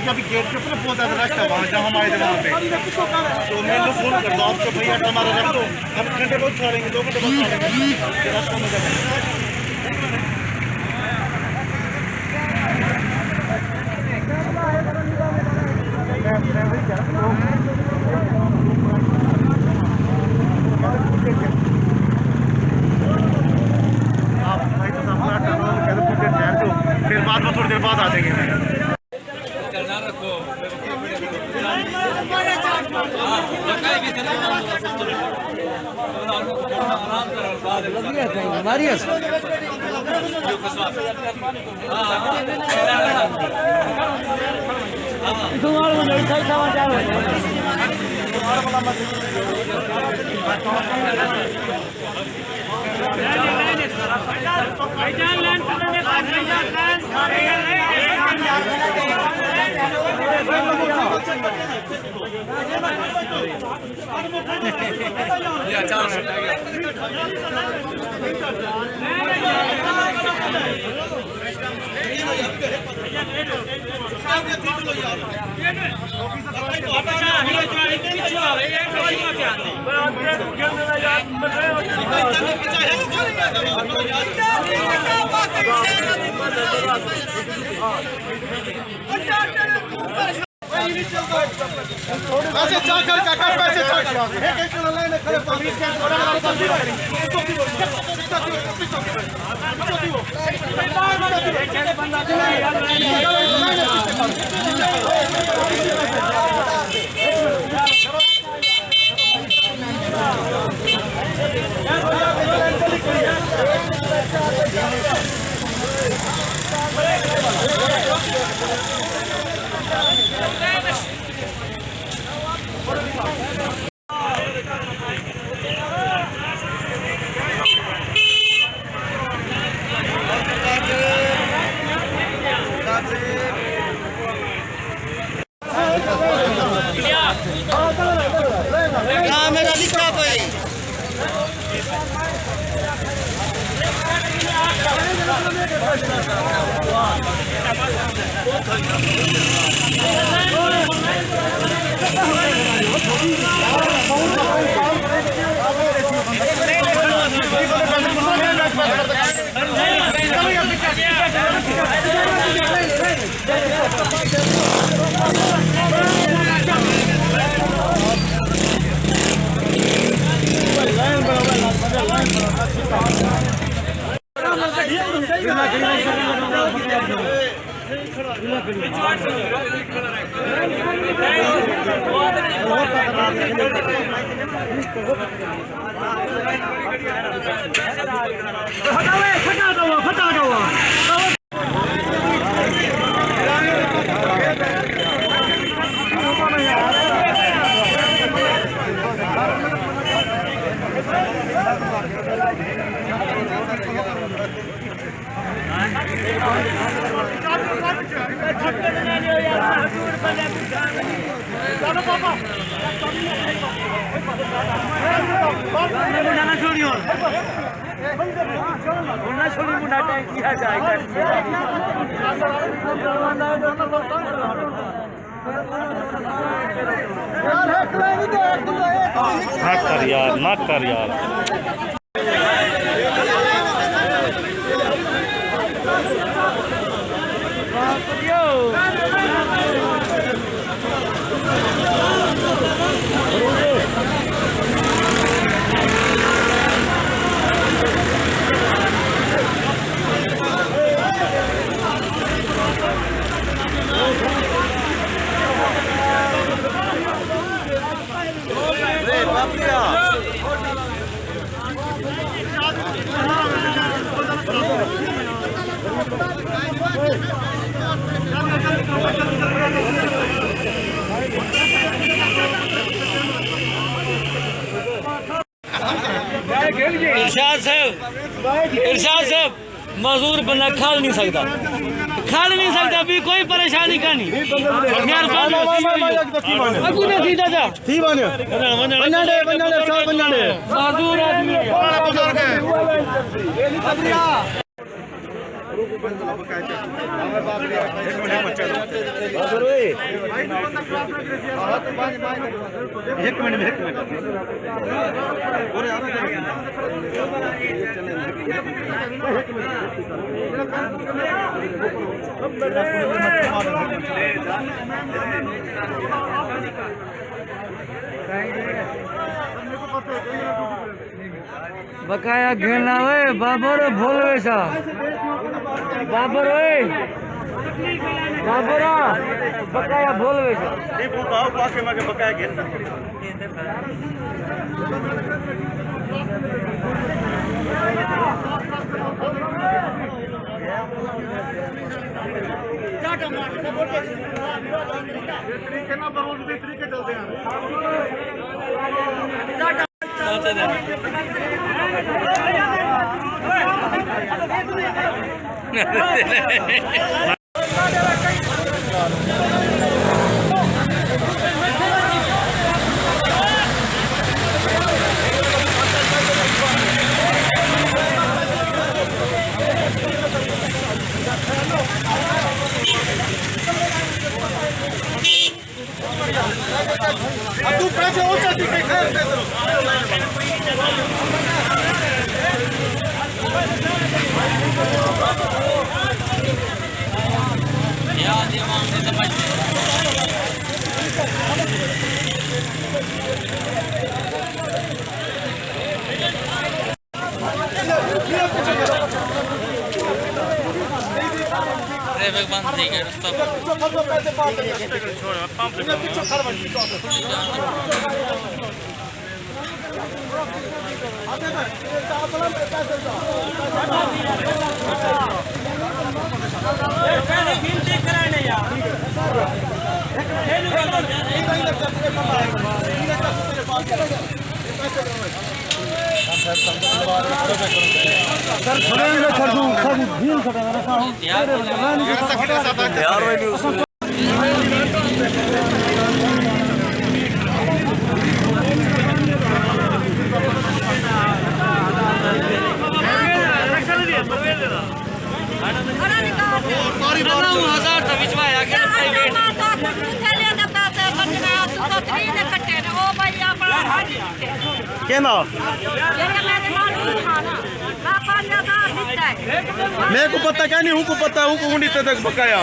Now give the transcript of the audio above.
क्योंकि अभी गेट के ऊपर बहुत ज़्यादा रश था वहाँ जहाँ हम आए थे वहाँ पे, तो मैंने फोन कर दो आपको, भैया हमारा रख दो, अब घंटे बहुत छोड़ेंगे, 2 घंटे बहुत छोड़ेंगे, रश कम हो जाएगा। फिर बाद में थोड़ी देर बाद आ जाएंगे। पैसे चाकर काका पैसे चाकर एक लाइन खड़े पुलिस के मेरा लिखा भाई ना कर यार इरशाद साहब मजदूर बंदा खाल नहीं सकता भी कोई परेशानी का नहीं मजदूर आदमी बकाया घेरना वे बाबर भोल वैसा बाबर वे बाबरा बकाया भोल वैसा बकाया घेर तरीके ना बहुत तरीके चलते हैं अब तू पैसे हो जाती है बंद थी गया रास्ता मैं को पता क्या नहीं हूँ को पता हूँ को उन्हीं तक बकाया